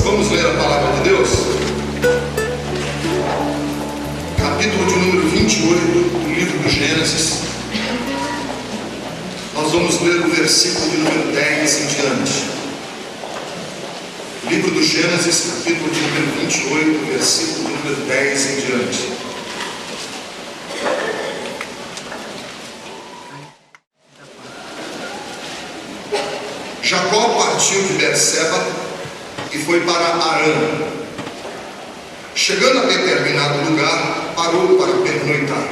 Vamos ler a palavra de Deus? Capítulo de número 28 do livro do Gênesis. Nós vamos ler o versículo de número 10 em diante. Livro do Gênesis, capítulo de número 28, versículo de número 10 em diante. Jacó partiu de Berseba e foi para Harã. Chegando a determinado lugar, parou para pernoitar,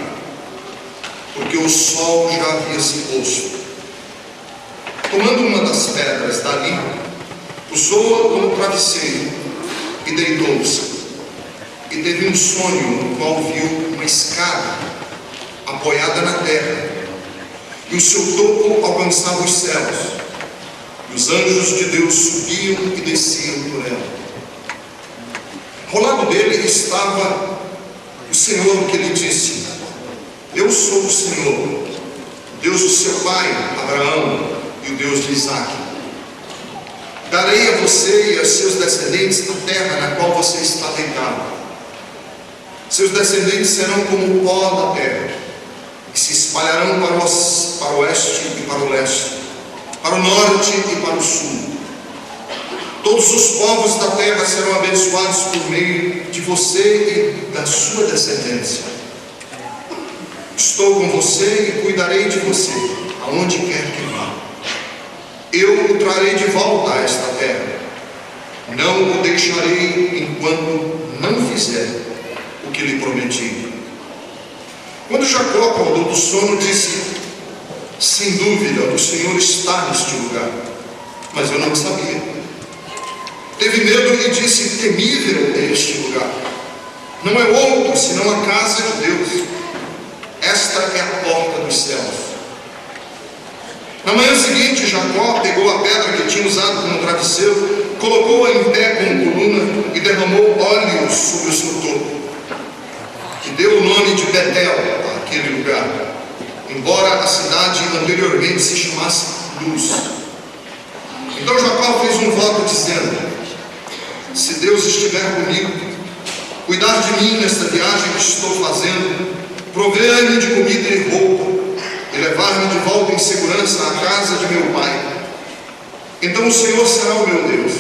porque o sol já havia se posto. Tomando uma das pedras dali, usou-a como travesseiro e deitou-se. E teve um sonho no qual viu uma escada apoiada na terra, e o seu topo alcançava os céus, e os anjos de Deus subiam e desciam por ela. Ao lado dele estava o Senhor, que lhe disse: Eu sou o Senhor, Deus do seu pai Abraão e o Deus de Isaque. Darei a você e a seus descendentes a terra na qual você está deitado. Seus descendentes serão como o pó da terra, e se espalharão para o oeste e para o leste, para o norte e para o sul. Todos os povos da terra serão abençoados por meio de você e da sua descendência. Estou com você e cuidarei de você, aonde quer que vá. Eu o trarei de volta a esta terra. Não o deixarei enquanto não fizer o que lhe prometi. Quando Jacó acordou do sono, disse: Sem dúvida o Senhor está neste lugar. Mas eu não sabia. Teve medo e disse: Temível é este lugar. Não é outro senão a casa de Deus. Esta é a porta dos céus. Na manhã seguinte, Jacó pegou a pedra que tinha usado como travesseiro, colocou-a em pé como coluna e derramou óleo sobre o seu topo, e deu o nome de Betel àquele lugar, embora a cidade anteriormente se chamasse Luz. Então Jacó fez um voto dizendo: Se Deus estiver comigo, cuidar de mim nesta viagem que estou fazendo, prover-me de comida e roupa, e levar-me de volta em segurança à casa de meu pai, então o Senhor será o meu Deus.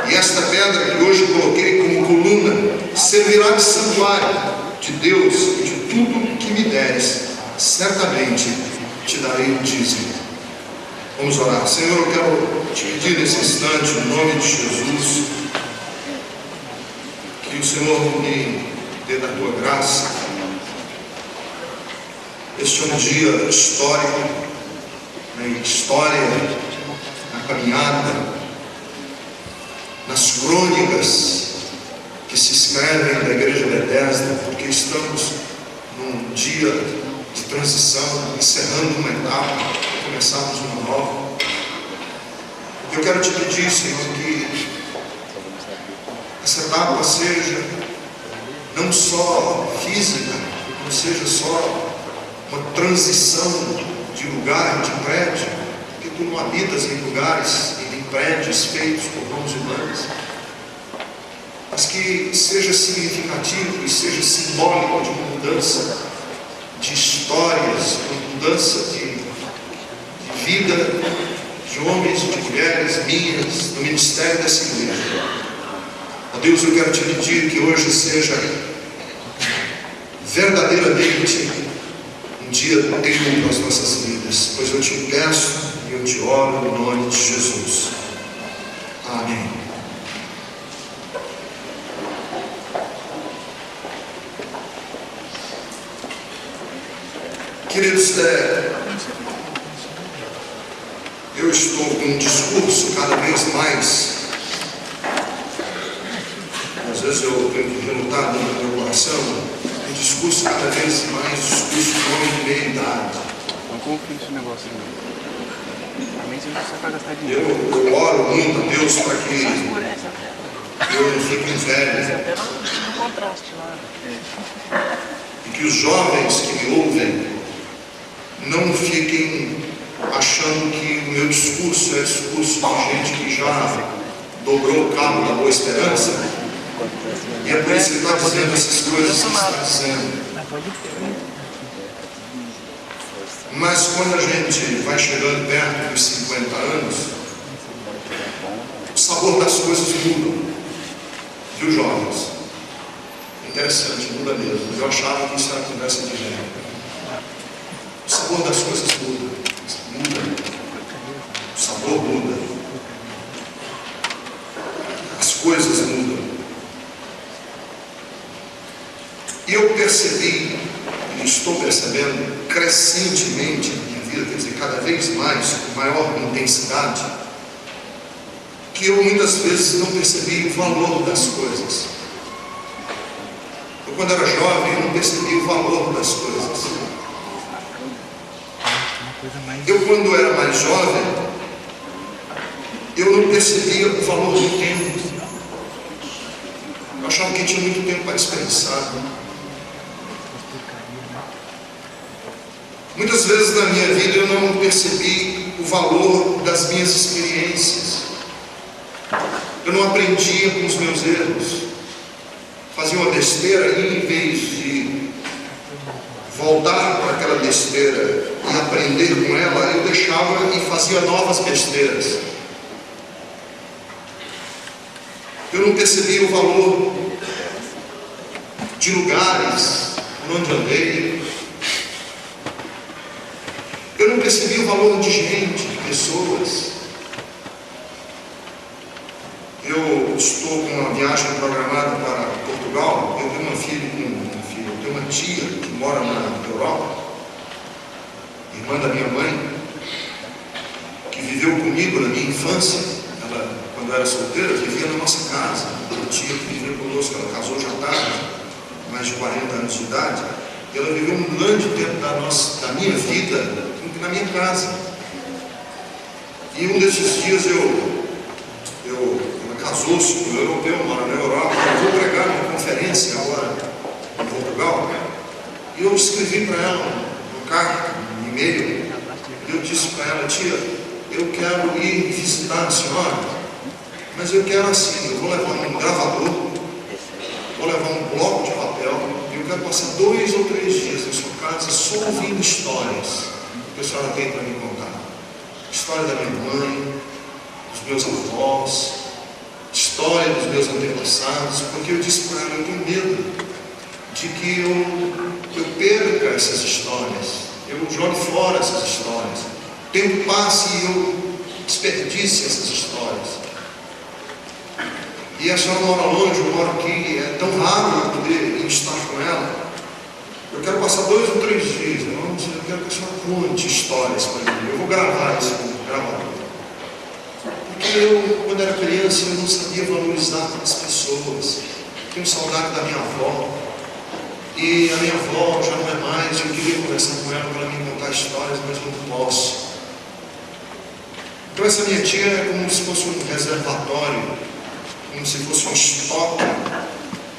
E esta pedra que hoje coloquei como coluna servirá de santuário de Deus, e de tudo que me deres, certamente te darei o dízimo. Vamos orar. Senhor, eu quero te pedir nesse instante, no nome de Jesus, que o Senhor me dê da tua graça. Este é um dia histórico, na história, na caminhada, nas crônicas que se escrevem da Igreja Bethesda, porque estamos num dia de transição, encerrando uma etapa, começarmos uma nova. Eu quero te pedir, Senhor, que essa etapa seja não só física, não seja só uma transição de lugar, de prédio, porque tu não habitas em lugares e em prédios feitos por mãos humanas, mas que seja significativo e seja simbólico de uma mudança de histórias, uma mudança de vida de homens e de mulheres minhas, no ministério dessa igreja. Ó Deus, eu quero te pedir que hoje seja verdadeiramente um dia teu para as nossas vidas, pois eu te peço e eu te oro no nome de Jesus. Amém. Queridos, eu estou com um discurso cada vez mais, às vezes eu tenho que relutar no meu coração, um discurso cada vez mais, discurso de homem de meia idade. Não confio nesse negócio aí. A mente não precisa gastar dinheiro. Eu oro muito a Deus para que eu não fique velho. Até no contraste lá. E que os jovens que me ouvem não fiquem achando que o meu discurso é discurso de gente que já dobrou o cabo da boa esperança, e é por isso que ele está dizendo essas coisas que está dizendo. Mas quando a gente vai chegando perto dos 50 anos, o sabor das coisas muda, viu, jovens? Interessante, muda mesmo. Eu achava que isso era conversa de velho. O sabor das coisas muda. O sabor muda. As coisas mudam. E eu percebi, e estou percebendo crescentemente na minha vida, quer dizer, cada vez mais, com maior intensidade, que eu muitas vezes não percebi o valor das coisas. Eu, quando era jovem, eu não percebi o valor das coisas. Eu, quando era mais jovem, eu não percebia o valor do tempo. Eu achava que tinha muito tempo para desperdiçar. Muitas vezes na minha vida eu não percebi o valor das minhas experiências. Eu não aprendia com os meus erros. Fazia uma besteira e, em vez de voltar para aquela besteira e aprender com ela, eu deixava e fazia novas besteiras. Eu não percebia o valor de lugares por onde andei. Eu não percebi o valor de gente, de pessoas. Eu estou com uma viagem programada para Portugal. Eu tenho eu tenho uma tia que mora na Europa, irmã da minha mãe, que viveu comigo na minha infância. Ela, quando era solteira, vivia na nossa casa. Uma tia que vivia conosco, ela casou já tarde, mais de 40 anos de idade. E ela viveu um grande tempo da minha vida na minha casa. E um desses dias ela casou-se com um europeu, mora na Europa. Eu vou pregar uma conferência agora em Portugal, e eu escrevi para ela uma carta, um e-mail, e eu disse para ela: tia, eu quero ir visitar a senhora, mas eu quero assim, eu vou levar um gravador, vou levar um bloco de papel, e eu quero passar 2 ou 3 dias na sua casa só ouvindo histórias que a senhora tem para me contar. História da minha mãe, dos meus avós, história dos meus antepassados, porque eu disse para ela: eu tenho medo de que eu perca essas histórias, eu jogue fora essas histórias, o tempo passe e eu desperdice essas histórias. E a senhora mora longe, eu moro aqui, é tão raro eu poder estar com ela. Eu quero passar 2 ou 3 dias, eu quero que a senhora conte histórias para mim. Eu vou gravar isso no gravador. Porque eu, quando era criança, eu não sabia valorizar as pessoas. Tenho saudade da minha avó. E a minha avó já não é mais. Eu queria conversar com ela para me contar histórias, mas não posso. Então essa minha tia é como se fosse um reservatório, como se fosse um estoque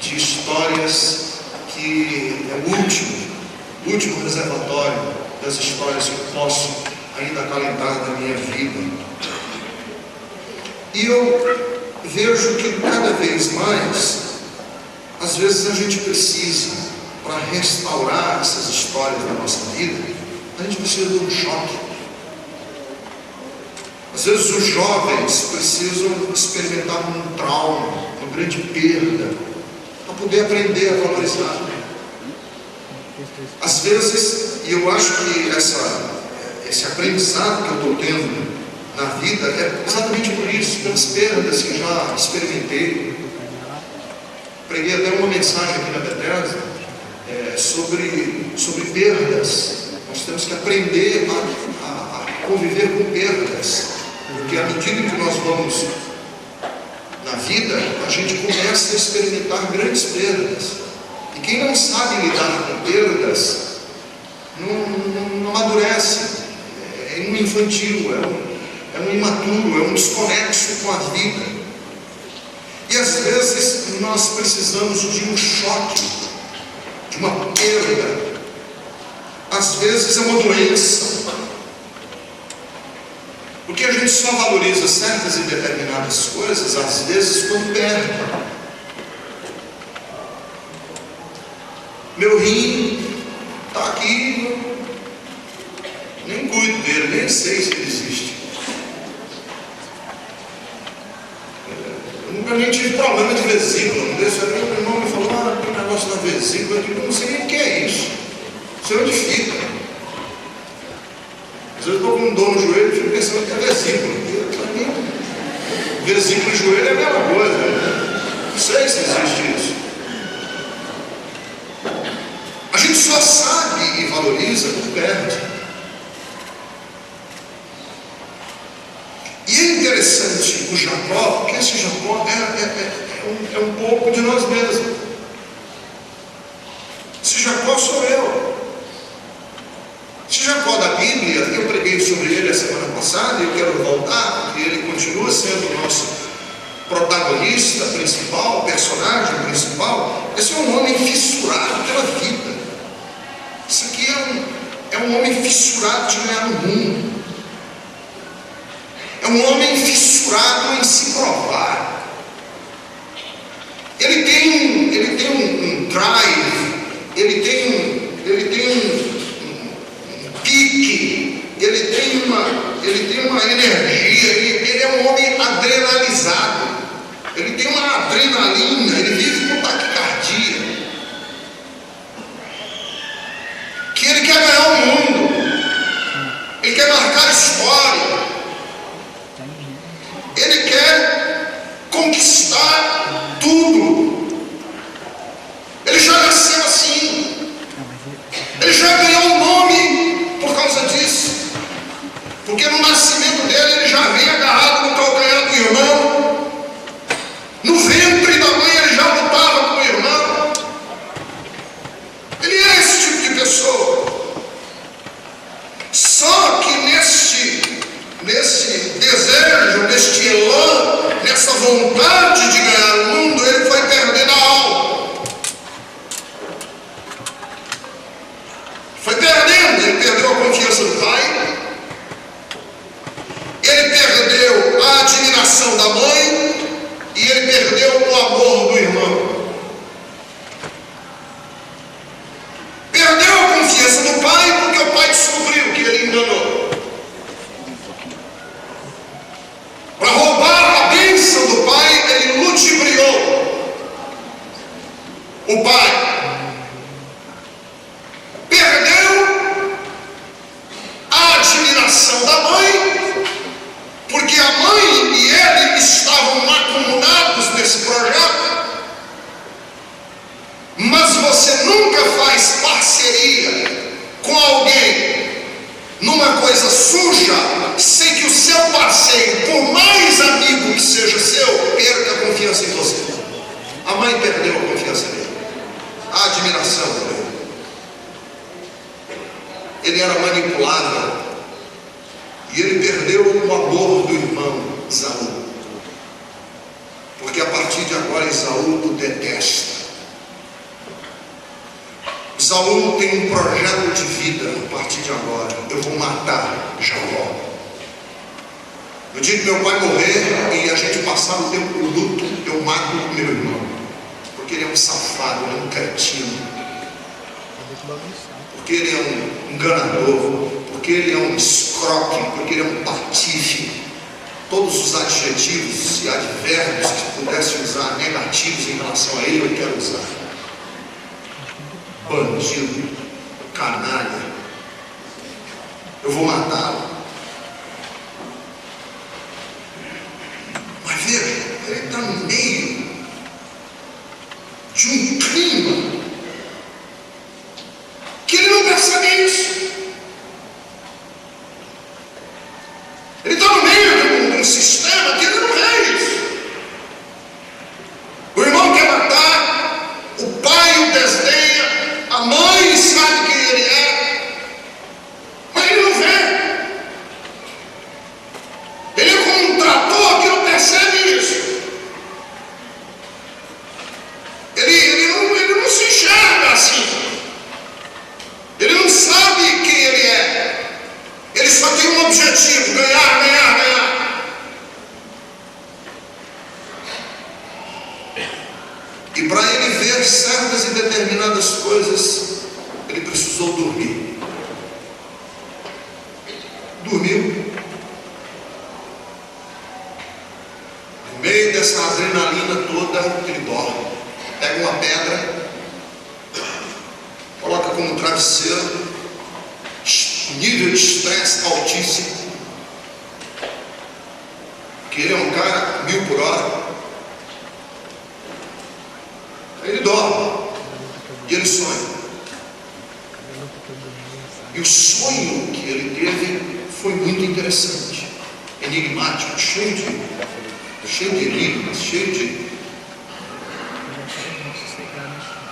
de histórias, que é o último reservatório das histórias que eu posso ainda acalentar da minha vida. E eu vejo que cada vez mais, às vezes a gente precisa, para restaurar essas histórias da nossa vida, a gente precisa de um choque. Às vezes os jovens precisam experimentar um trauma, uma grande perda, para poder aprender a valorizar. Às vezes, e eu acho que esse aprendizado que eu estou tendo na vida é exatamente por isso, pelas perdas que já experimentei. Preguei até uma mensagem aqui na Bethesda sobre perdas. Nós temos que aprender a conviver com perdas, porque à medida que nós vamos na vida, a gente começa a experimentar grandes perdas. E quem não sabe lidar com perdas não amadurece, é um infantil, é um imaturo, é um desconexo com a vida. E às vezes nós precisamos de um choque, de uma perda. Às vezes é uma doença, Porque a gente só valoriza certas e determinadas coisas, às vezes, quando perde. Meu rim está aqui, nem cuido dele, nem sei se ele existe. Eu nunca nem tive problema de vesícula. Um desses aqui, meu irmão me falou, tem um negócio na vesícula, eu não sei nem o que é isso. Não sei onde fica. Às vezes eu estou com dor no joelho e fico pensando que é vesícula. Para mim, vesícula e joelho é a mesma coisa. Não sei se existe isso. A gente só sabe e valoriza quando perde. E é interessante o Jacó, porque esse Jacó é um pouco de nós mesmos. Esse Jacó sou eu. Esse Jacó da Bíblia, eu preguei sobre ele a semana passada e eu quero voltar, porque ele continua sendo o nosso protagonista principal, personagem principal. Esse é um homem fissurado pela vida. Isso aqui é um homem fissurado de ganhar o mundo. É um homem fissurado em se provar. Ele tem um drive, ele tem um pique, ele tem uma energia, ele é um homem adrenalizado. Ele tem uma adrenalina, ele vive com taquicardia. Que ele quer ganhar o mundo, ele quer marcar história, ele quer conquistar tudo. Ele já nasceu assim, ele já ganhou um nome por causa disso, porque no nascimento dele ele já vem agarrado no calcanhar do irmão, no ventre da mãe ele já lutava com o irmão. Ele é esse tipo de pessoa. Só que nesse desejo, neste elan, nessa vontade de ganhar o mundo, ele foi perdendo a alma. Foi perdendo, ele perdeu a confiança do pai, ele perdeu a admiração da mãe e ele perdeu o amor do irmão. Perdeu a confiança do pai porque o pai descobriu que ele enganou. Para roubar a bênção do pai, ele ludibriou o pai. Perdeu a admiração da mãe, porque a mãe e ele estavam acumulados nesse projeto. Mas você nunca faz parceria com alguém numa coisa suja sem que o seu parceiro, por mais amigo que seja seu, perca a confiança em você. A mãe perdeu a confiança nele, a admiração por ele. Ele era manipulável e ele perdeu o amor do irmão Esaú, porque a partir de agora Esaú o detesta. Esaú tem um projeto de vida a partir de agora. Eu vou matar Jacó. No dia que meu pai morrer e a gente passar o tempo do luto, eu mato o meu irmão, porque ele é um safado, ele é um cretino, porque ele é um enganador, porque ele é um escroque, porque ele é um patife. Todos os adjetivos e advérbios que pudesse usar negativos em relação a ele, eu quero usar. Bandido, canalha, eu vou matá-lo. Mas veja, ele está no meio de um clima que ele não percebe isso. Ele está no meio de um sistema que ele não vê isso. O irmão quer matar, o pai o desdenha, a mãe sabe quem ele é, mas ele não vê. nível de estresse altíssimo, que ele é um cara 1000 por hora. Aí ele dorme e ele sonha. E o sonho que ele teve foi muito interessante, enigmático, cheio de enigmas, cheio de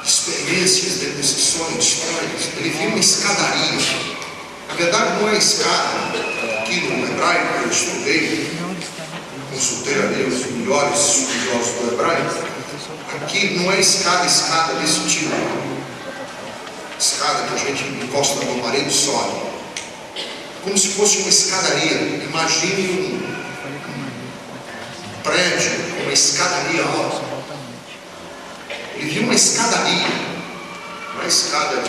experiências dentro desses sonhos estranhos. Ele viu uma escadaria. Na verdade não é escada. Aqui no hebraico eu estudei, consultei a Deus, os melhores estudiosos do hebraico. Aqui não é escada desse tipo. Escada que a gente encosta na parede e sobe. Como se fosse uma escadaria. Imagine um prédio com uma escadaria alta. Ele viu uma escadaria, não é escada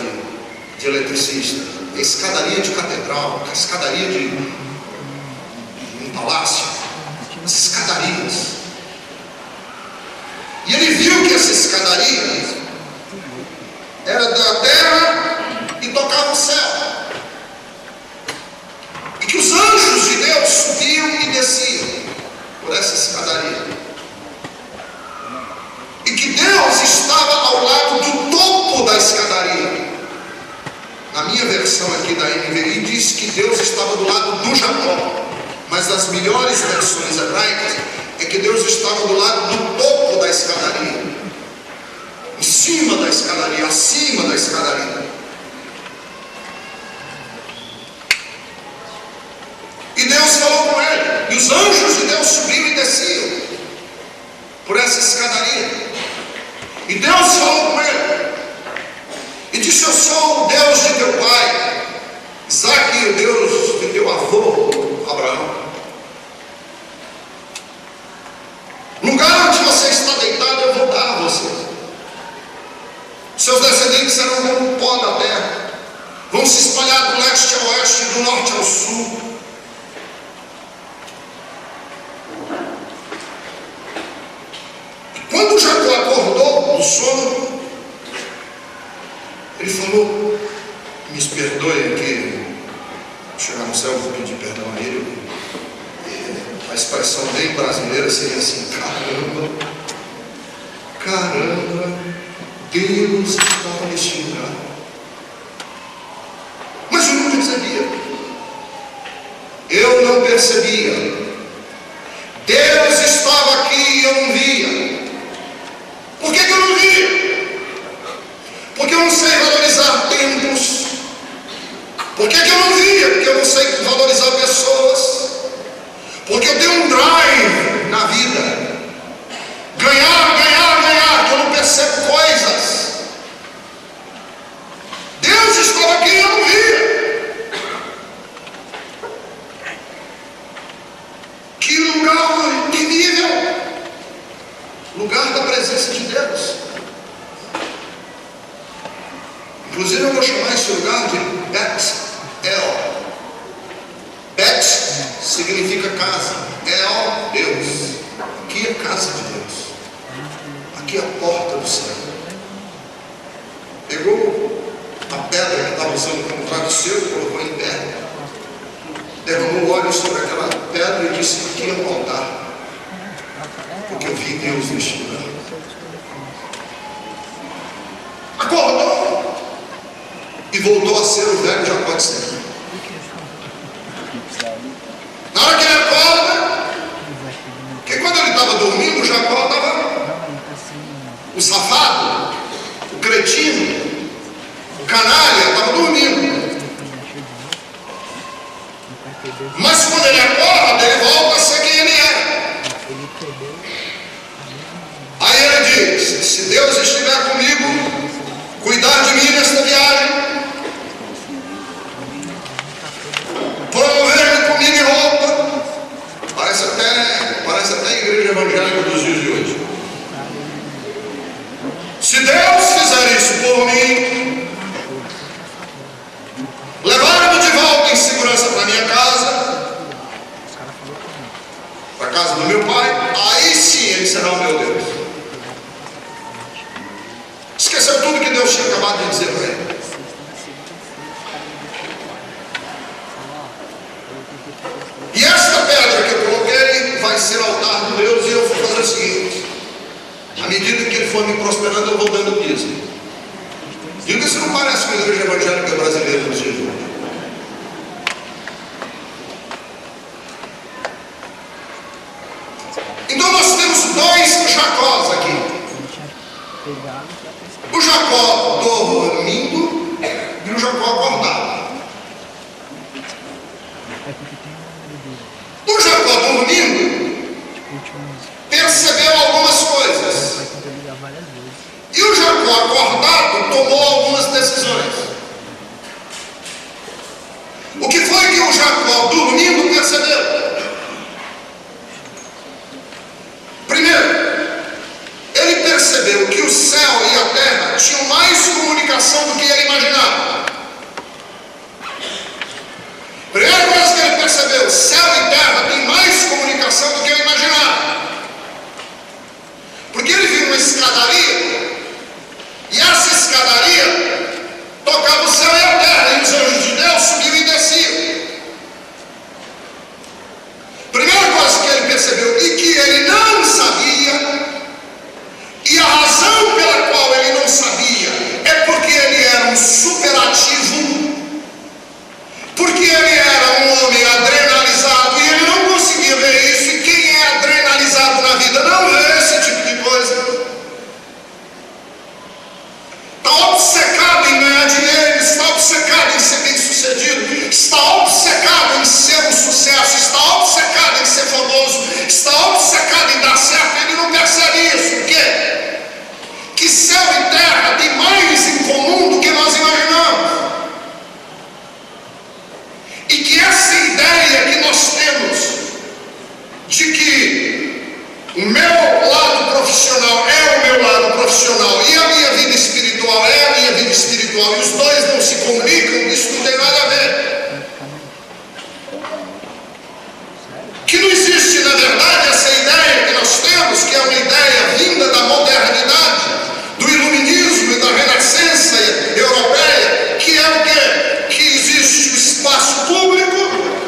de eletricista, é escadaria de catedral, é escadaria de um palácio, as escadarias. E ele viu que essa escadaria era da terra e tocava o céu, e que os anjos de Deus subiam e desciam por essa escadaria, e que Deus estava ao lado do topo da escadaria. Na minha versão aqui da NVI diz que Deus estava do lado do Jacó, mas nas melhores versões hebraicas é que Deus estava do lado do topo da escadaria, em cima da escadaria, acima da escadaria. E Deus falou com ele, e os anjos de Deus subiam e desciam por essa escadaria. E Deus falou com ele e disse: eu sou o Deus de teu pai Isaque e o Deus de teu avô Abraão. Lugar onde você está deitado eu vou dar a você. Seus descendentes serão como o pó da terra, vão se espalhar do leste ao oeste e do norte ao sul. Quando Jacó acordou do sono, ele falou: me perdoe aqui, chegar no céu eu vou pedir perdão a ele. A expressão bem brasileira seria assim: caramba, Deus estava neste lugar. Mas eu não percebia. Eu não percebia. Deus estava aqui e eu não via. Por que eu não via? Porque eu não sei valorizar tempos. Por que eu não via? Porque eu não sei valorizar pessoas. Porque eu tenho um drive na vida. Ganhar, ganhar, ganhar, que eu não percebo coisas. Deus estava aqui e eu não via. Que lugar terrível. Lugar da presença de Deus. Inclusive eu vou chamar esse lugar de Bet-El. Bet significa casa, El, Deus. Aqui é a casa de Deus. Aqui é a porta do céu. Pegou a pedra que estava usando como travesseiro, colocou em pé, derramou óleo sobre aquela pedra e disse: aqui é o altar, porque eu vi Deus neste lugar. Acordou e voltou a ser o velho Jacó de sempre. Na hora que ele acorda, porque quando ele estava dormindo, o Jacó estava, o safado, o cretino, o canalha, estava dormindo. Mas quando ele acorda, ele volta a ser quem ele era. Aí ele diz: se Deus estiver comigo, cuidar de mim nesta viagem, promover-me comida e roupa, parece até a igreja evangélica dos dias de hoje. Se Deus fizer isso por mim, levar-me de volta em segurança para minha casa, para a casa do meu pai, aí sim ele será o meu Deus. Esqueceu tudo que Deus tinha acabado de dizer para ele. E esta pedra que eu coloquei vai ser altar de Deus, e eu vou fazer o seguinte: à medida que ele for me prosperando, eu vou dando dízimo. Diga se não parece uma igreja evangélica brasileira nos dias de hoje. Então nós temos dois Jacós aqui. O Jacó dormindo e o Jacó acordado. O Jacó dormindo percebeu algumas coisas. E o Jacó acordado tomou algumas decisões. O que foi que o Jacó dormindo percebeu? Primeiro, ele percebeu que o céu e a terra tinham mais comunicação do que ele imaginava. Primeira coisa que ele percebeu: céu e terra têm mais comunicação do que ele imaginava. Porque ele viu uma escadaria, e essa escadaria tocava o céu e a terra, e os anjos de Deus subiam e desciam. Primeira coisa que ele percebeu, e que ele não sabia, e a razão pela qual ele não sabia é porque ele era um superativo, porque ele era um homem adrenalizado e ele não conseguia ver isso. E quem é adrenalizado na vida não vê esse tipo de coisa. Está obcecado em ganhar dinheiro, está obcecado em ser bem sucedido, está obcecado em ser um sucesso, está obcecado em ser famoso, está obcecado em dar certo. Ele não percebe isso. Por quê? Que céu e terra têm mais em comum do que nós imaginamos. E que essa ideia que nós temos de que o meu lado profissional é o meu lado profissional e a minha vida espiritual é a minha vida espiritual, e os dois não se comunicam, isso não tem nada a ver. Que não existe, na verdade, essa ideia que nós temos, que é uma ideia vinda da modernidade, do iluminismo e da renascença europeia, que é o quê? Que existe o espaço público,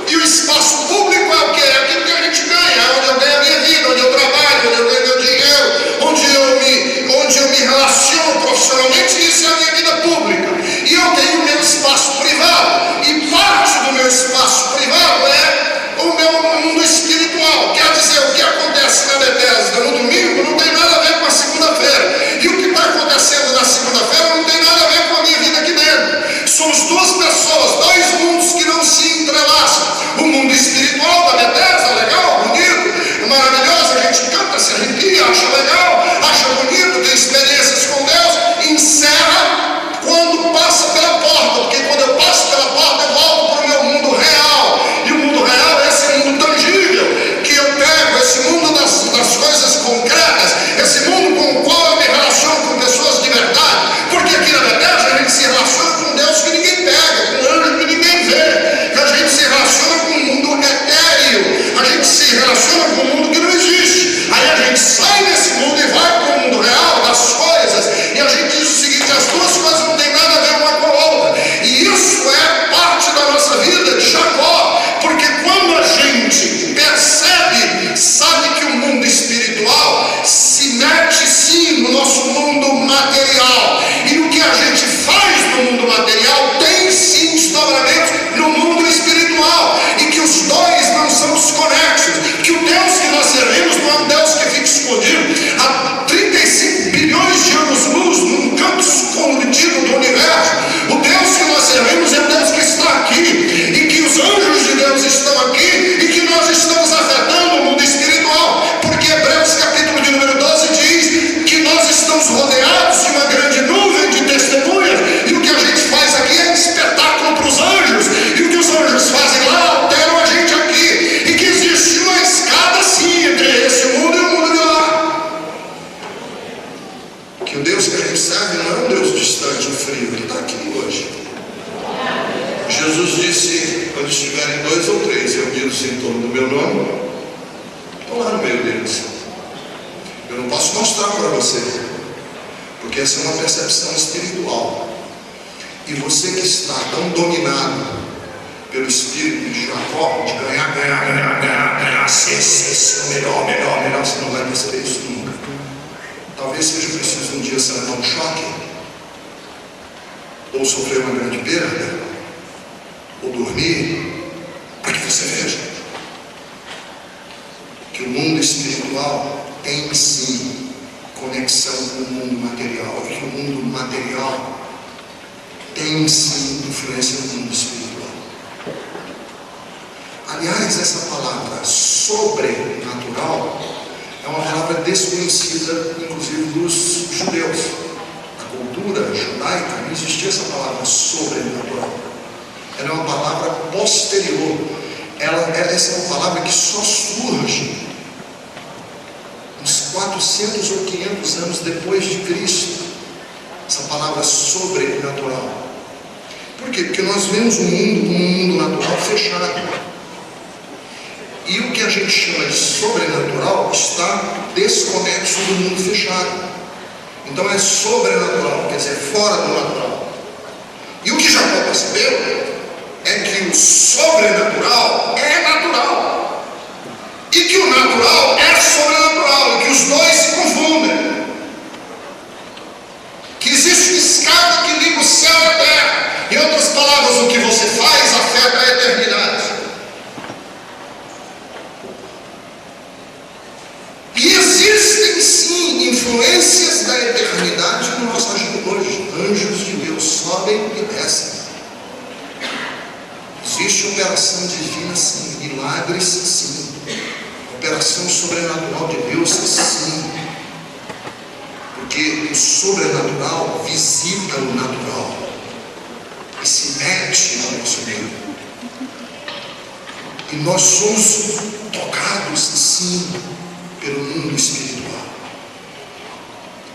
e o espaço público é o quê? É aquilo que a gente ganha, é onde eu ganho a minha vida, onde eu trabalho, onde eu ganho meu dinheiro, onde eu me relaciono profissionalmente. Isso é a minha vida pública. E eu tenho o meu espaço privado, e parte do meu espaço privado é o meu mundo espiritual. Quer dizer, o que acontece na Bethesda no domingo não tem nada a ver com a segunda-feira, e o que está acontecendo na segunda-feira não tem nada a ver com a minha vida aqui dentro. Somos duas pessoas, dois mundos que não se entrelaçam. O mundo espiritual da Bethesda, legal, bonito, maravilhoso, a gente canta, se arrepia, acha legal, acha bonito, tem experiências com Deus, encerra quando passa pela porta, porque quando eu passo pela porta eu volto para o meu mundo real, e o mundo real é esse mundo tangível, que eu pego, esse mundo das coisas concretas, esse mundo com o qual eu me relaciono com pessoas de verdade, porque aqui na Bethesda a gente se relaciona com Deus que ninguém pega, com anjo que ninguém vê, que a gente se relaciona com o mundo etéreo, a gente se relaciona com o mundo que não existe. Aí a gente sai desse mundo e vai para o mundo real, das coisas, e a gente diz o seguinte: as duas coisas não têm nada a ver uma com a outra. E isso é parte da nossa vida de Jacó, porque quando a gente percebe, sabe que o mundo espiritual se mete sim no nosso mundo material, e no que a gente faz no mundo material tem sim desdobramentos no mundo espiritual, e que os dois não são desconexos, que o Deus que nós servimos não é um Deus que fica escondido há 35 bilhões de anos-luz num canto escondido do universo. O Deus que nós servimos é um Deus que está aqui, e que os anjos de Deus estão aqui, e que nós estamos afetando o mundo espiritual, porque Hebreus capítulo de número 12 diz que nós estamos rodeados de uma grande nuvem de testemunhas, e o que a gente faz aqui é um espetáculo para os anjos, e o que os anjos fazem lá alteram a gente aqui, e que existe uma escada sim entre esse mundo e o mundo de lá. Que o Deus que a gente serve não é um Deus distante, frio, ele está aqui hoje. Jesus disse: quando estiverem 2 ou 3 reunidos em torno do meu nome, estou lá no meio deles. Eu não posso mostrar para você, porque essa é uma percepção espiritual. E você que está tão dominado pelo espírito de Jacó, de ganhar, ser o melhor, você não vai perceber isso nunca. Talvez seja preciso um dia você levar um choque, ou sofrer uma grande perda, ou dormir, para que você veja que o mundo espiritual tem sim conexão com o mundo material, e que o mundo material tem sim influência no mundo espiritual. Aliás, essa palavra sobrenatural é uma palavra desconhecida, inclusive, dos judeus. Na cultura judaica não existia essa palavra sobrenatural. Ela é uma palavra posterior. Essa é uma palavra que só surge uns 400 ou 500 anos depois de Cristo. Essa palavra sobrenatural. Por quê? Porque nós vemos o mundo como um mundo natural fechado. E o que a gente chama de sobrenatural está desconexo do mundo fechado. Então é sobrenatural, quer dizer, fora do natural. E o que Jacó percebeu é que o sobrenatural é natural. E que o natural é sobrenatural. E que os dois se confundem. Que existe uma escada que liga o céu e a terra. Em outras palavras, o que você faz afeta a eternidade. E existem sim influências da eternidade no nosso agir hoje. Anjos de Deus sobem e descem. Existe operação divina sim, milagres sim, operação sobrenatural de Deus sim, porque o sobrenatural visita o natural e se mete no nosso meio. E nós somos tocados sim pelo mundo espiritual.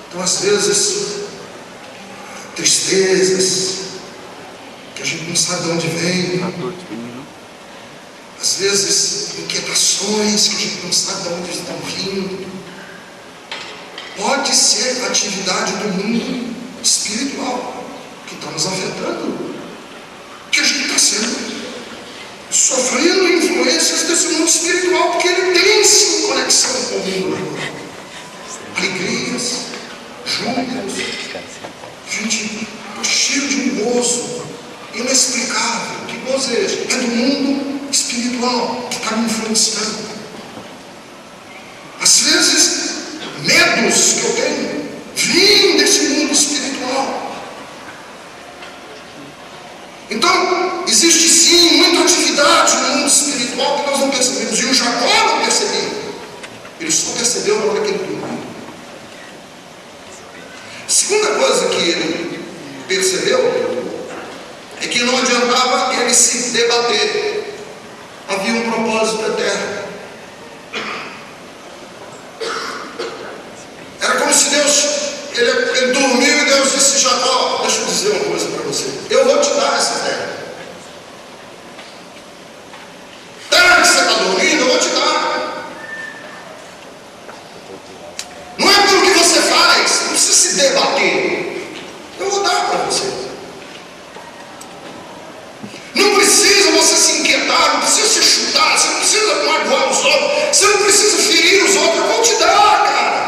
Então às vezes tristezas que a gente não sabe de onde vem, às vezes inquietações que a gente não sabe de onde estão vindo, pode ser atividade do mundo espiritual que está nos afetando, que a gente está sofrendo influências desse mundo espiritual, porque ele tem sim conexão com o mundo natural. Alegrias, júbilos, gente cheio de um gozo inexplicável. Que gozo é esse? É do mundo espiritual que está me influenciando. Às vezes, medos que eu tenho vêm desse mundo espiritual. Então, existe sim muita atividade no mundo espiritual que nós não percebemos. E o Jacó não percebeu. Ele só percebeu na hora que ele dormiu. Segunda coisa que ele percebeu é que não adiantava ele se debater. Havia um propósito eterno. Era como se Deus, ele dormiu e Deus disse: Jacó, deixa eu dizer uma coisa para você. Eu vou te dar essa terra. Terra que você está dormindo, eu vou te dar. Não é pelo que você faz, não precisa se debater. Eu vou dar para você. Não precisa você se inquietar, não precisa se chutar, você não precisa magoar os outros, você não precisa ferir os outros. Eu vou te dar, cara.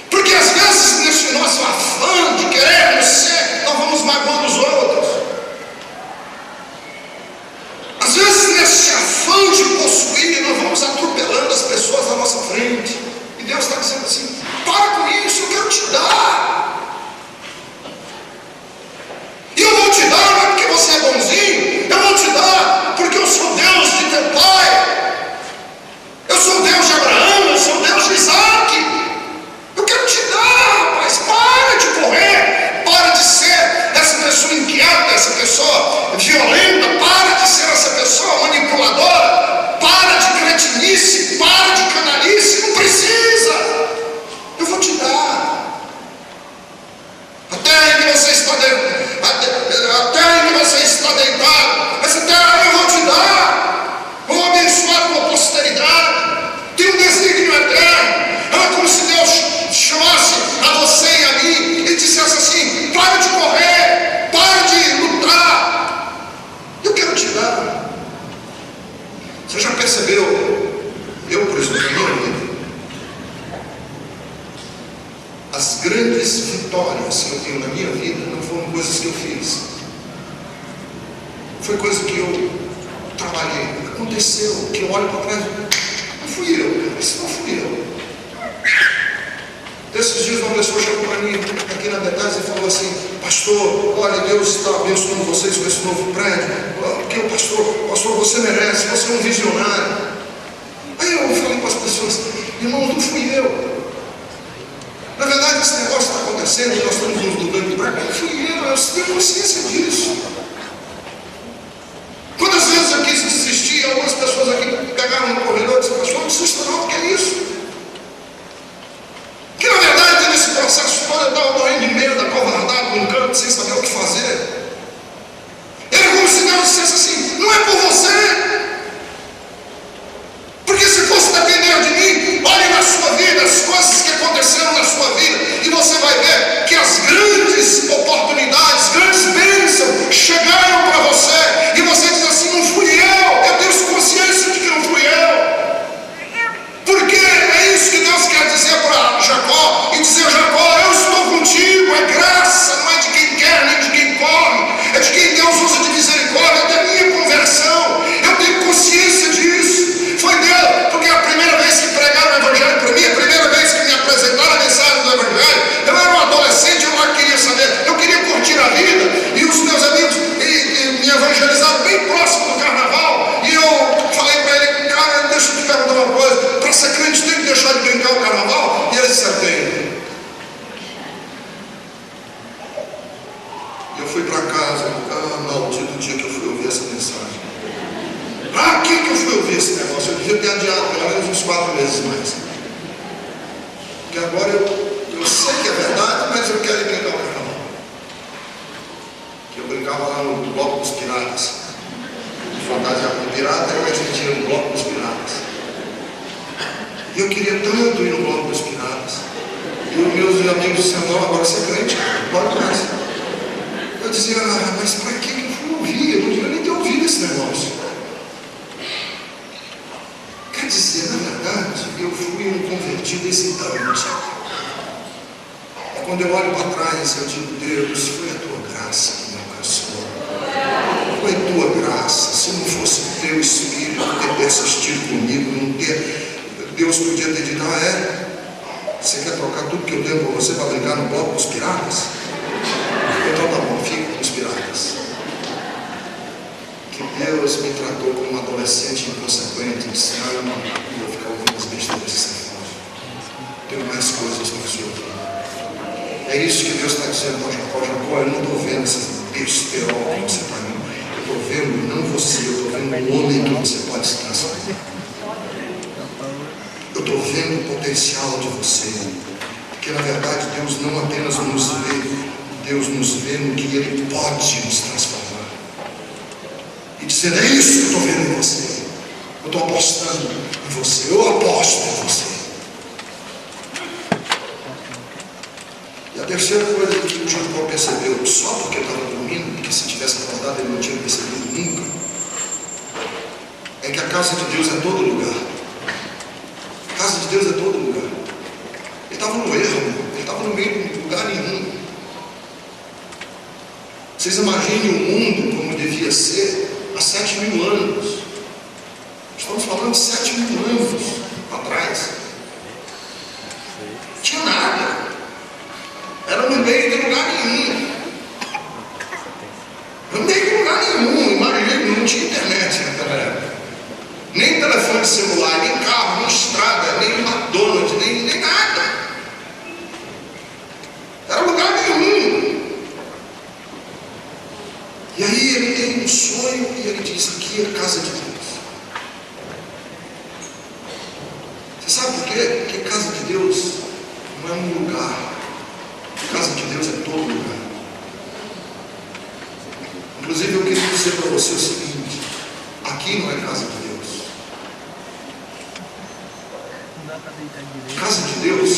Porque às vezes nesse nosso afã de querermos ser, nós vamos magoando os outros. Às vezes nesse afã de possuir, nós vamos atropelando as pessoas à nossa frente. E Deus está dizendo assim: para com isso, eu quero te dar. E eu vou te dar não é porque você é bonzinho, eu vou te dar foi coisa que eu trabalhei. Aconteceu, que eu olho para trás, não fui eu, cara, isso não fui eu. Desses dias uma pessoa chegou para mim aqui na Betânia e falou assim: pastor, olha, Deus está abençoando vocês com esse novo prédio, porque o pastor, você merece, você é um visionário. Aí eu falei para as pessoas: irmãos, não fui eu. Na verdade, esse negócio está acontecendo, nós estamos nos mudando para cá, não fui eu tenho consciência disso. Quantas vezes eu quis desistir, algumas pessoas aqui pegaram no corredor e disseram: pastor, não desista não, o que é isso? Que na verdade nesse processo todo eu estava morrendo de medo, acovardado num canto, sem saber o que fazer. Era como se Deus dissesse assim: não é por você, porque se fosse depender de mim, olhe na sua vida as coisas que aconteceram na sua vida, e você vai ver que as grandes oportunidades, grandes bênçãos chegaram para você, e você diz assim: não fui eu tenho consciência de que não fui eu. Porque é isso que Deus quer dizer para Jacó, e dizer: Jacó, eu estou contigo, é graça, não é de quem quer nem de quem corre, é de quem Deus usa de misericórdia, é da minha conversão, eu tenho consciência disso. Foi Deus, porque a primeira vez que pregaram o Evangelho para mim, a primeira vez que me apresentaram a mensagem do Evangelho, eu era um adolescente, eu não queria saber, eu queria curtir a vida, e os meus amigos me evangelizaram bem próximo do carnaval, e eu falei para ele: cara, deixa eu te perguntar uma coisa, para ser crente tem que deixar de brincar o carnaval? E ele disse: tem. Eu fui para casa, maldito dia que eu fui ouvir essa mensagem. Para que eu fui ouvir esse negócio? Eu devia ter adiado pelo menos uns 4 meses mais. Porque agora eu sei que é verdade, mas eu quero ir brincar o carnaval. Que eu brincava lá no Bloco dos Piratas. Fantasia com pirata, e a gente ia no Bloco dos Piratas. E eu queria tanto ir no Bloco dos Piratas. E os meus amigos disseram: não, agora você é crente, pode mais. Eu dizia: mas para que eu fui ouvir? Eu não devia nem ter ouvido esse negócio. Quer dizer, na verdade, eu fui um convertido hesitante. E quando eu olho para trás, eu digo: Deus, foi a tua graça que me alcançou. Foi a tua graça. Se não fosse o teu Espírito ter assistido comigo, não ter, Deus podia ter dito: você quer trocar tudo que eu tenho para você para brincar no Bloco dos Piratas? Então tá bom, fica com os piratas. Que Deus me tratou como um adolescente inconsequente, e disse: eu não vou ficar ouvindo as besteiras desse negócio. Tenho mais coisas para o Senhor. É isso que Deus está dizendo para Jacó: Jacó, eu não estou vendo essas besterol que você está vendo. Eu estou vendo não você, eu estou vendo um homem que você pode se transformar. Eu estou vendo o potencial de você. Porque na verdade Deus não apenas nos vê, Deus nos vê no que Ele pode nos transformar. E dizendo: é isso que eu estou vendo em você. Eu estou apostando em você. Eu aposto em você. E a terceira coisa que o Jacó percebeu, só porque estava dormindo, porque se tivesse acordado ele não tinha percebido nunca, é que a casa de Deus é todo lugar. A casa de Deus é todo lugar. Ele estava no erro, ele estava no meio de lugar nenhum. Vocês imaginem o mundo como devia ser há 7.000 anos. Estamos falando de 7.000 anos atrás. Não tinha nada. Era no meio de lugar nenhum. No meio de lugar nenhum. Imagina, não tinha internet naquela época. Nem telefone celular, nem carro, nem estrada, nem McDonald's, nem nada. Era lugar nenhum. E aí ele tem um sonho e ele diz: aqui é a casa de Deus. Você sabe por quê? Porque casa de Deus não é um lugar. Casa de Deus é todo lugar. Inclusive eu queria dizer para você o seguinte: aqui não é casa de Deus. Casa de Deus,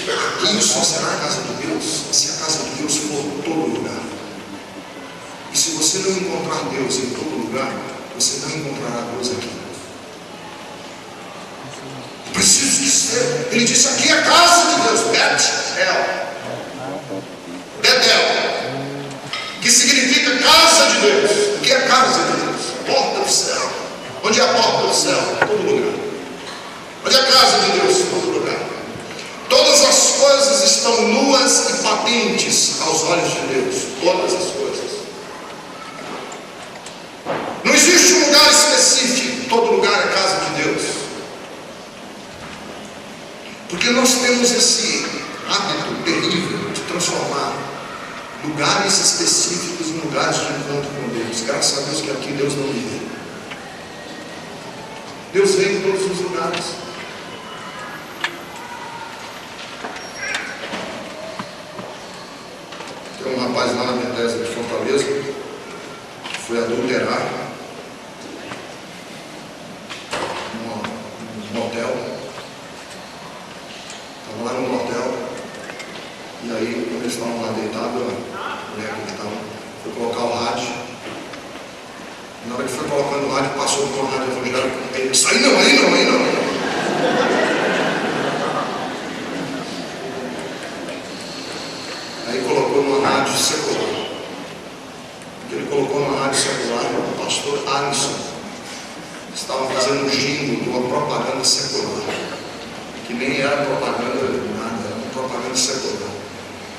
aqui só será a casa de Deus se a casa de Deus for todo lugar. E se você não encontrar Deus em todo lugar, você não encontrará Deus aqui. Preciso dizer, ele disse: aqui é a casa de Deus, Betel, que significa casa de Deus. O que é casa de Deus? Onde é a porta do céu? Todo lugar. Onde é a casa de Deus? Todo lugar. Todas as coisas estão nuas e patentes aos olhos de Deus. Todas as coisas. Não existe um lugar específico. Todo lugar é casa de Deus. Porque nós temos esse hábito terrível de transformar lugares específicos em lugares de encontro com Deus. Graças a Deus que aqui Deus não vive. Deus vem em todos os lugares. Tem um rapaz lá na Bethesda de Fortaleza que foi adulterar num motel. Estava lá no motel. E aí, quando eles estavam lá deitados, a mulher que estava foi colocar o rádio. E na hora que foi colocando o rádio, passou por uma rádio evangélica. Ele disse: aí não. Aí colocou numa rádio secular. Ele colocou numa rádio secular, o pastor Alisson estava fazendo um jingle de uma propaganda secular, que nem era propaganda nada, era uma propaganda secular.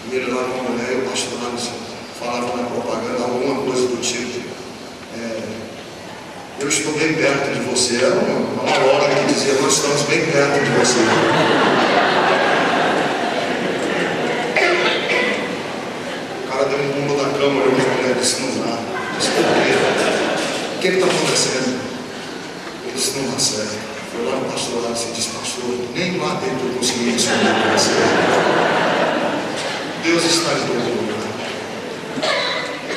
E ele lá com a mulher e o pastor Alisson falava na propaganda alguma coisa do tipo: eu estou bem perto de você. Era uma loja que dizia: nós estamos bem perto de você. O cara deu um pulo da cama, olhou para a mulher e disse: não dá. O que está acontecendo? Ele disse: não dá certo. Foi lá no pastor Alisson e disse: pastor, nem lá dentro eu consegui responder para você. Deus está em todo lugar.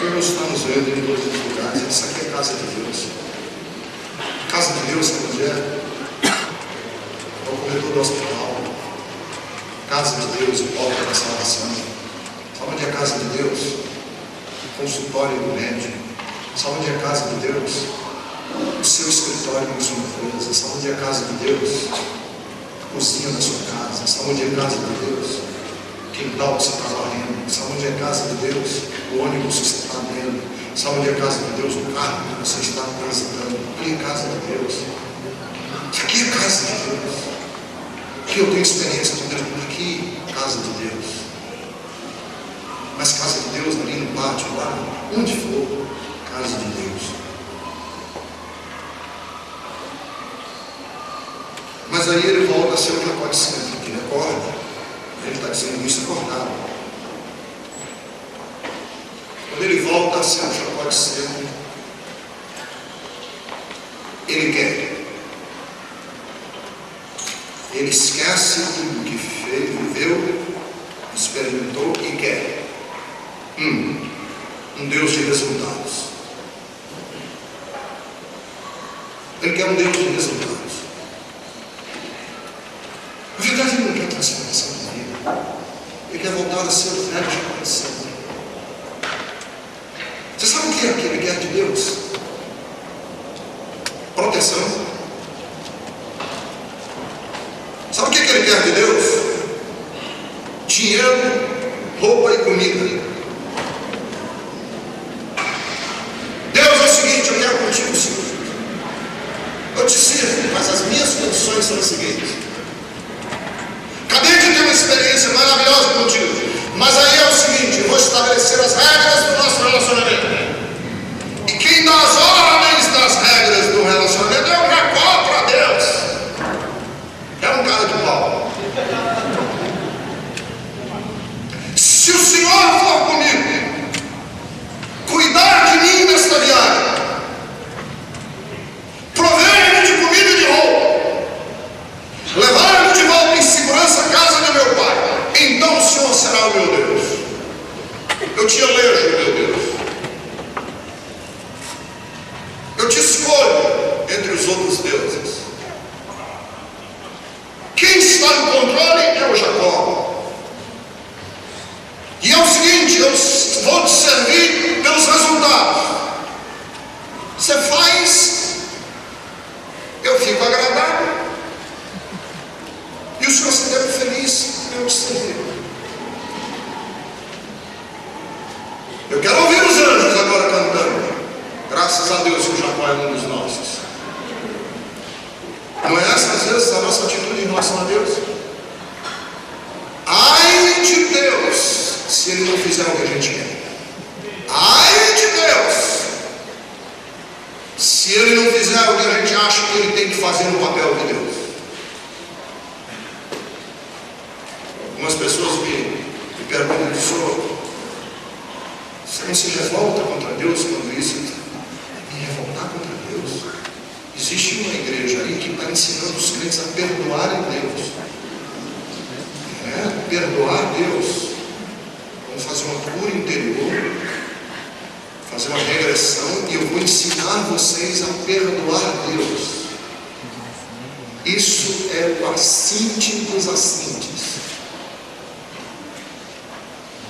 Deus está nos vendo em todos os lugares. Isso aqui é a casa de Deus. A casa de Deus, sabe onde é? É o corredor do hospital. Casa de Deus, porta da salvação. Sabe onde é a casa de Deus? O consultório do médico. Sabe onde é a casa de Deus? O seu escritório na sua empresa. Sabe onde é a casa de Deus? A cozinha da sua casa. Sabe onde é a casa de Deus? Quintal que você está varrendo. Sabe onde é a casa de Deus? O ônibus que você está dentro. Sabe onde é a casa de Deus? O carro que você está transitando. Aqui é a casa de Deus. Isso aqui é a casa de Deus. Aqui eu tenho experiência com Deus. Aqui é a casa de Deus. Mas casa de Deus ali no pátio, lá, onde for, casa de Deus. Mas aí ele volta a ser o que pode ser, porque ele acorda. Ele está dizendo isso acordado. Quando ele volta a ser o que pode ser, ele quer. Ele esquece tudo que fez, viveu, experimentou e quer. Um Deus de resultados. Ele quer um Deus de resultados. Na verdade, ele não quer transformação de vida. Ele quer voltar a ser o velho de coração. Você sabe o que é que ele quer de Deus? Proteção. Sabe o que ele quer de Deus? Dinheiro, roupa e comida. Deus é o seguinte: eu quero contigo o seguinte. Eu te sirvo, mas as minhas condições são as seguintes. Acabei de ter uma experiência maravilhosa contigo, mas aí é o seguinte: eu vou estabelecer as regras do nosso relacionamento. E quem dá as ordens das regras do relacionamento é um Jacó para Deus. É um cara de pau. Se o Senhor for comigo, cuidar de mim nesta viagem, prover-me de comida e de roupa, levar-me de volta em segurança à casa do meu pai, então o Senhor será o meu Deus. Eu te elejo, meu Deus. Eu te escolho entre os outros deuses. Quem está no controle é o Jacó. E é o seguinte: eu vou te servir pelos resultados. Você faz, eu fico agradável, e o Senhor se deve feliz, eu te servir. Eu quero ouvir os anjos agora cantando. Graças a Deus que o Jacó é um dos nossos. Não é essa, às vezes, a nossa atitude em relação a Deus? Ai de Deus, se Ele não fizer o que a gente quer. Ai de Deus, se Ele não fizer o que a gente acha que Ele tem que fazer no papel de Deus. Algumas pessoas me perguntam: você não se revolta contra Deus quando isso? Me revoltar contra Deus? Existe uma igreja aí que está ensinando os crentes a perdoarem Deus. Perdoar Deus. Vamos fazer uma cura interior, fazer uma regressão, e eu vou ensinar vocês a perdoar Deus. Isso é o assinte dos assintes.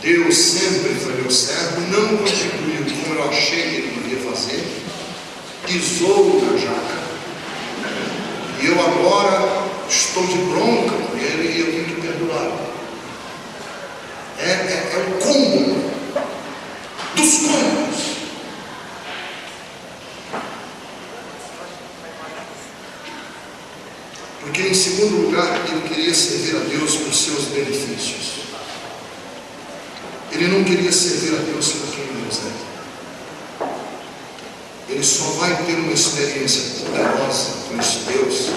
Deus sempre foi meu servo, não contribuiu como eu achei que Ele devia fazer, pisou na jaca, e eu agora estou de bronca com Ele e eu tenho que perdoar. É o cúmulo dos cúmulos. Porque, em segundo lugar, ele queria servir a Deus por seus benefícios. Ele não queria servir a Deus por quem Deus é. Ele só vai ter uma experiência poderosa com esse Deus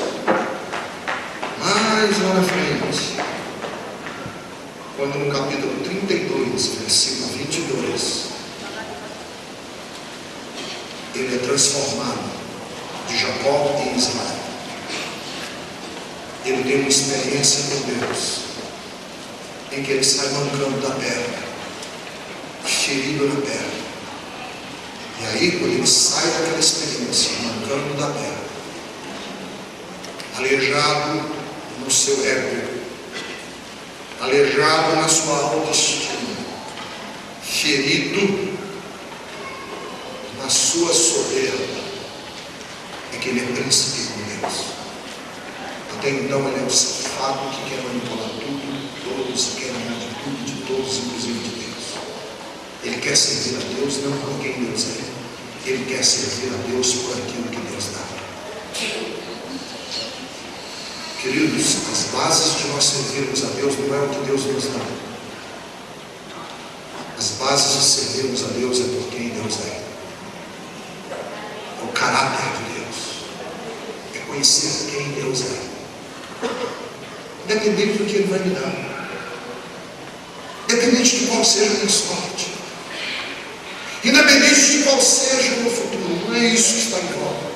mais lá na frente, quando no capítulo 32, versículo 22, ele é transformado de Jacó em Israel. Ele tem uma experiência com Deus, em que ele sai mancando da perna, ferido na perna. E aí, quando ele sai daquela experiência, mancando da perna, aleijado no seu ego, aleijado na sua autoestima, ferido na sua soberba, é que ele é príncipe com Deus. Até então ele é o safado que quer manipular tudo, todos, quer ganhar de tudo, de todos, inclusive de Deus. Ele quer servir a Deus não por quem Deus é, ele quer servir a Deus por aquilo que Deus dá. Queridos, as bases de nós servirmos a Deus não é o que Deus nos dá. As bases de servirmos a Deus é por quem Deus é. É o caráter de Deus. É conhecer quem Deus é. Independente do que Ele vai me dar. Independente de qual seja a minha sorte. Independente de qual seja o meu futuro. Não é isso que está em volta.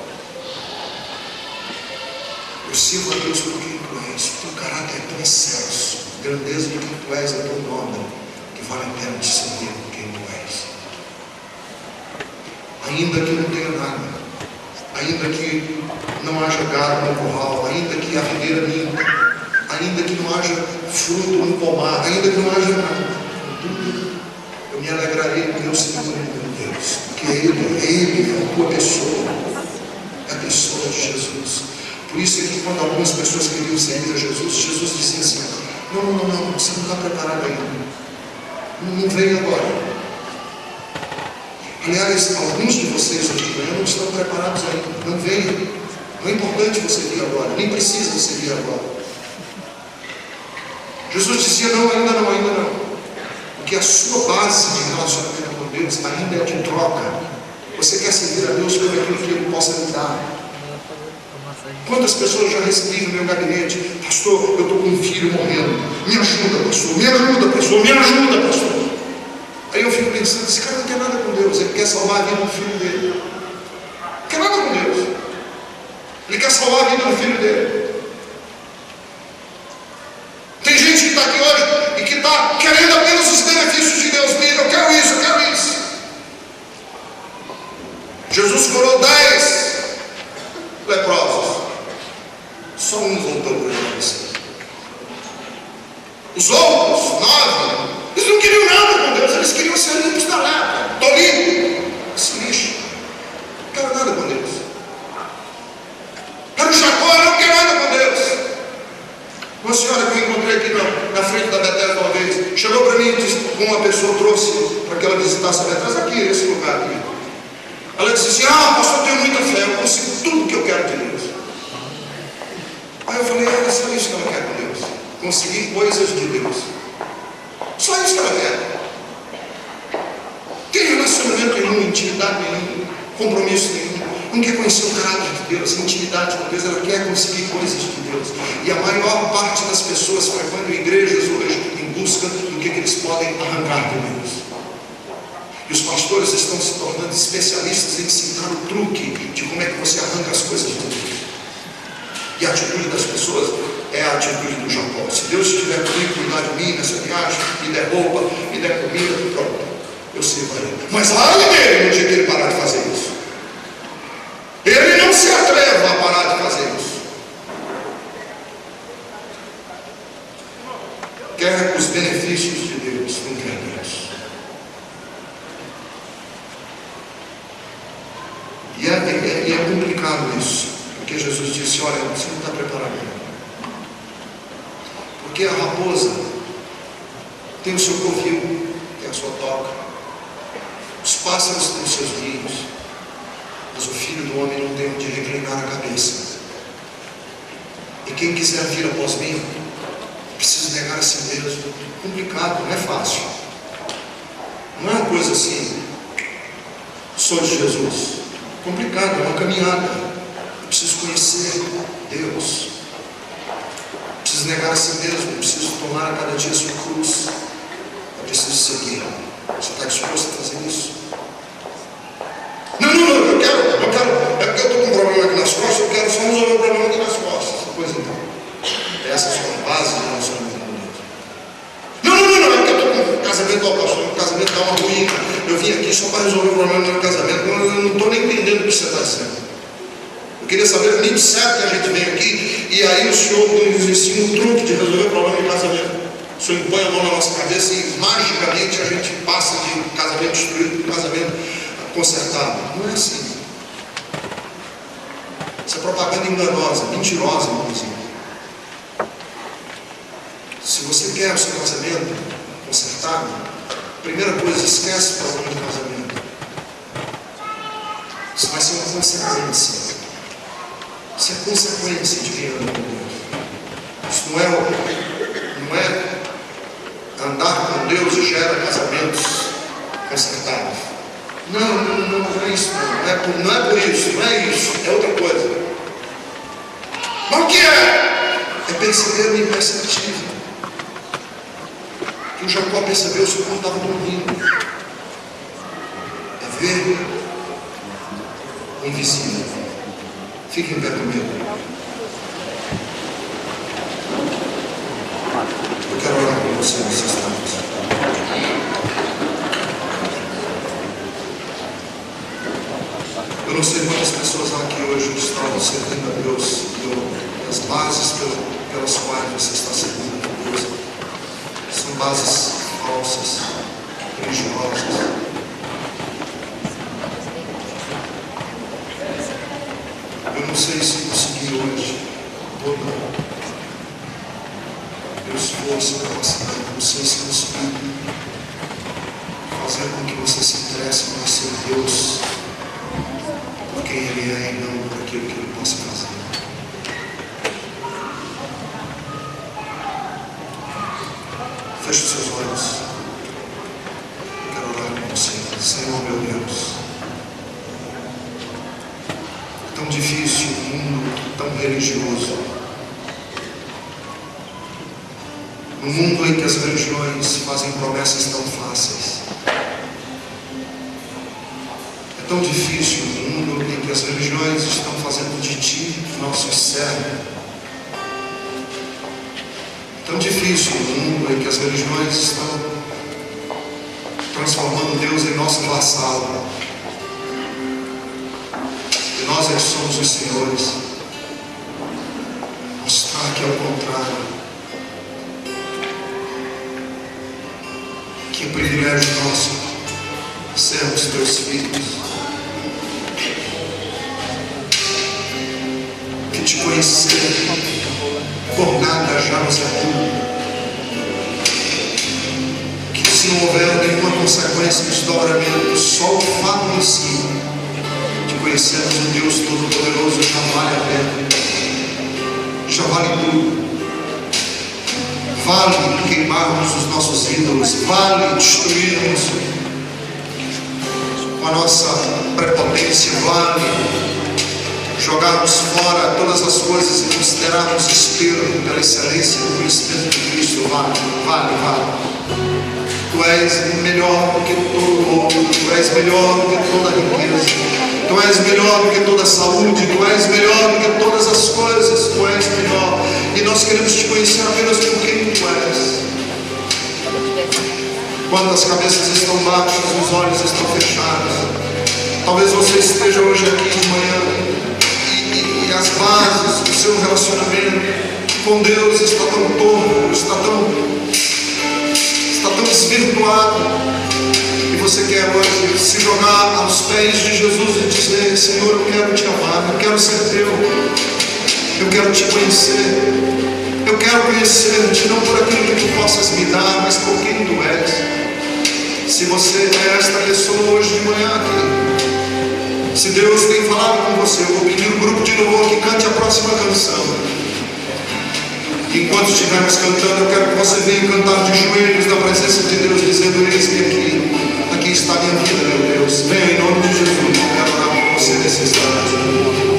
Eu sirvo a Deus por quem Tu és. O Teu caráter é tão excelso. A grandeza de quem Tu és é tão nobre, que vale a pena te servir por quem Tu és. Ainda que não tenha nada, ainda que não haja gado no curral, ainda que a videira minta, ainda que não haja fruto no pomar, ainda que não haja nada, tudo eu me alegrarei com meu Senhor e meu Deus, porque Ele é a Tua pessoa, é a pessoa de Jesus. Por isso é que quando algumas pessoas queriam servir a Jesus, Jesus dizia assim: não, você não está preparado ainda, não vem agora. Aliás, alguns de vocês hoje de manhã não estão preparados ainda, não venham. Não é importante você vir agora, nem precisa você vir agora. Jesus dizia: não, ainda não. Porque a sua base de relacionamento com Deus ainda é de troca. Você quer servir a Deus por aquilo que Ele possa lhe dar. Quantas pessoas já recebi no meu gabinete: pastor, eu estou com um filho morrendo, me ajuda, pastor, me ajuda, pastor. Aí eu fico pensando: esse cara não quer nada com Deus, ele quer salvar a vida do filho dele. Não quer nada com Deus, ele quer salvar a vida do filho dele. Tem gente que está aqui hoje e que está querendo apenas os benefícios de Deus. Eu quero isso. Jesus curou 10 leprosos, só um voltou para ele. Os outros 9, eles não queriam nada com Deus, eles queriam ser limpos da lepra. Estou limpo, esse lixo, não quero nada com Deus. Para o Jacó, eu não quero nada com Deus. Uma senhora que eu encontrei aqui na frente da Bethesda uma vez, chegou para mim e disse: uma pessoa trouxe para que ela visitasse a Bethesda, aqui, esse lugar aqui. Ela disse assim: pastor, eu tenho muita fé, eu consigo tudo que eu quero de Deus. eu falei, era só isso que ela quer com Deus. Conseguir coisas de Deus. Só isso que ela quer. Tem relacionamento nenhum, intimidade nenhuma, compromisso nenhum. Não quer conhecer o caráter de Deus, intimidade com Deus. Ela quer conseguir coisas de Deus. E a maior parte das pessoas frequentam igrejas hoje em busca do que eles podem arrancar de Deus. E os pastores estão se tornando especialistas em ensinar o truque de como é que você arranca as coisas de Deus. E a atitude das pessoas é a atitude do Jacó. Se Deus estiver comigo, cuidar de mim nessa viagem, me der roupa, me der comida, pronto, eu sirvo a ele. Mas ai dele no dia que ele parar de fazer isso. Ele não se atreva a parar de fazer isso. Quer os benefícios de Deus, não quer Deus. E é complicado isso, porque Jesus disse, olha, você não está preparado. Porque a raposa tem o seu covil, tem a sua toca, os pássaros têm os seus ninhos, mas o Filho do Homem não tem onde reclinar a cabeça. E quem quiser vir após mim, precisa negar a si mesmo. Complicado, não é fácil. Não é uma coisa assim, sou de Jesus. Complicado, é uma caminhada. Eu preciso conhecer Deus. Eu preciso negar a si mesmo. Eu preciso tomar a cada dia a sua cruz. Eu preciso seguir. Você está disposto a fazer isso? Não, eu quero. É porque eu estou com um problema aqui nas costas, eu quero só resolver o problema aqui nas costas. Pois então. Essa é a sua base de relacionamento com Deus. Não, é porque eu estou com um casamento ao pastor, o casamento está uma ruína. Eu vim aqui só para resolver o problema do meu casamento. Eu não estou nem entendendo o que você está dizendo. Eu queria saber, me disseram que a gente vem aqui e aí o senhor nos ensina um truque de resolver o problema do casamento. O senhor impõe a mão na nossa cabeça e magicamente a gente passa de casamento destruído para casamento consertado. Não é assim. Isso é propaganda enganosa, mentirosa, inclusive. Se você quer o seu casamento consertado, primeira coisa, esquece o problema do casamento. Isso vai ser uma consequência. Isso é consequência de quem anda com Deus. Isso não é andar com Deus e gera casamentos consertados. Não é isso. Não é por isso, não é isso. É outra coisa. Mas o que é? É perceber o imperceptível. Que o Jacó percebeu, o seu corpo estava dormindo. É ver o invisível. Fiquem perto comigo. Eu quero orar com você nesse instante. Eu não sei quantas pessoas há aqui hoje estão servindo a Deus e as bases pelas quais você está servindo a Deus são bases falsas, religiosas. Eu não sei se consegui hoje todo meu esforço e capacidade. Eu não sei se consegui fazer com que você se interesse por ser Deus, por quem Ele é e não por aquilo que Ele possa fazer. Feche os seus olhos. Eu quero orar com você. Senhor, meu Deus. É tão difícil, um mundo tão religioso. Um mundo em que as religiões fazem promessas tão fáceis. É tão difícil, um mundo em que as religiões estão fazendo de ti nossos servos. Tão difícil no mundo em que as religiões estão transformando Deus em nosso vassalo. E nós é que somos os senhores. Mostrar que é o contrário. Que privilégio nosso sermos teus filhos. Que te conhecer por nada já nos é tudo. Que se não houver nenhuma consequência de desdobramento, só o fato em si de conhecermos um Deus Todo-Poderoso já vale a pena. já vale tudo. Vale queimarmos os nossos ídolos, vale destruirmos com a nossa prepotência, vale jogarmos fora todas as coisas e considerarmos espelho pela excelência do conhecimento de Cristo. Vale. Tu és melhor do que todo ouro, Tu és melhor do que toda riqueza, Tu és melhor do que toda saúde, Tu és melhor do que todas as coisas, Tu és melhor. E nós queremos Te conhecer apenas por quem Tu és. Quando as cabeças estão baixas, os olhos estão fechados. Talvez você esteja hoje aqui de manhã e as bases do seu relacionamento com Deus está tão torto, está tão desvirtuado, e você quer hoje se jogar aos pés de Jesus e dizer: Senhor, eu quero Te amar, eu quero ser Teu, eu quero Te conhecer, eu quero conhecer-Te não por aquilo que Tu possas me dar, mas por quem Tu és. Se você é esta pessoa hoje de manhã aqui, se Deus tem falado com você, eu vou pedir o grupo de louvor que cante a próxima canção. Enquanto estivermos cantando, eu quero que você venha cantar de joelhos na presença de Deus, dizendo: eis-me aqui está a minha vida, meu Deus. Venha em nome de Jesus, eu quero orar por você nesse instante.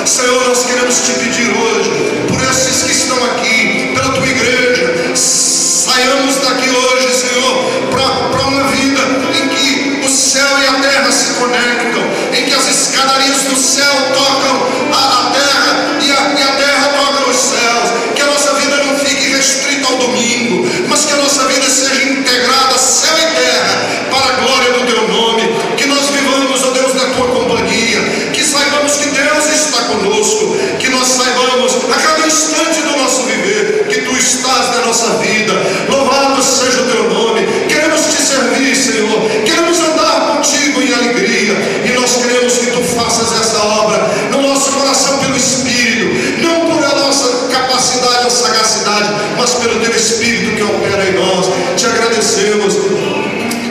Senhor, nós queremos Te pedir hoje, por esses que estão aqui, pela Tua igreja, saiamos daqui hoje, Senhor, para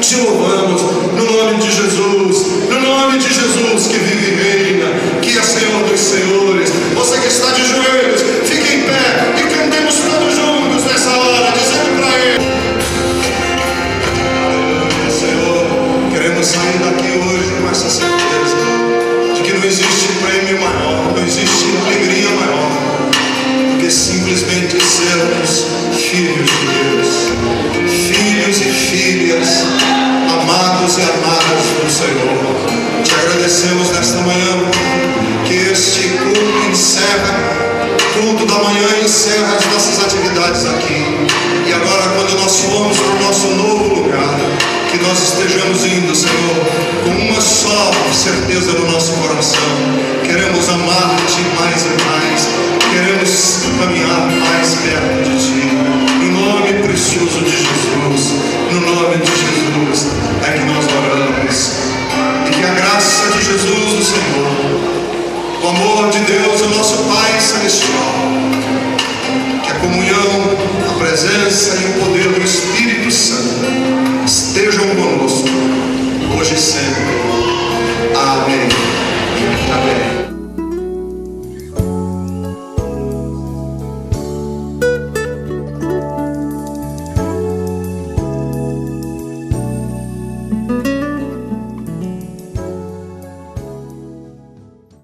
te louvamos, no nome de Jesus, no nome de Jesus que vive e reina, que é Senhor dos senhores. Você que está de joelhos, fique em pé e cantemos todos juntos nessa hora, dizendo para Ele: aleluia, Senhor. Queremos sair daqui hoje com essa certeza de que não existe prêmio maior, não existe alegria maior do que simplesmente sermos filhos de Deus, filhos e filhas, amados e amadas do Senhor. Te agradecemos nesta manhã, que este culto encerra, o culto da manhã encerra as nossas atividades aqui. E agora, quando nós formos para o nosso novo lugar, que nós estejamos indo, Senhor, com uma só certeza no nosso coração: queremos amar-te mais e mais, queremos caminhar mais perto de ti. No nome precioso de Jesus, no nome de Jesus é que nós oramos. E que a graça de Jesus, o Senhor, o amor de Deus, o nosso Pai Celestial, que a comunhão, a presença e o poder do Espírito Santo estejam conosco, hoje e sempre. Amém. Amém.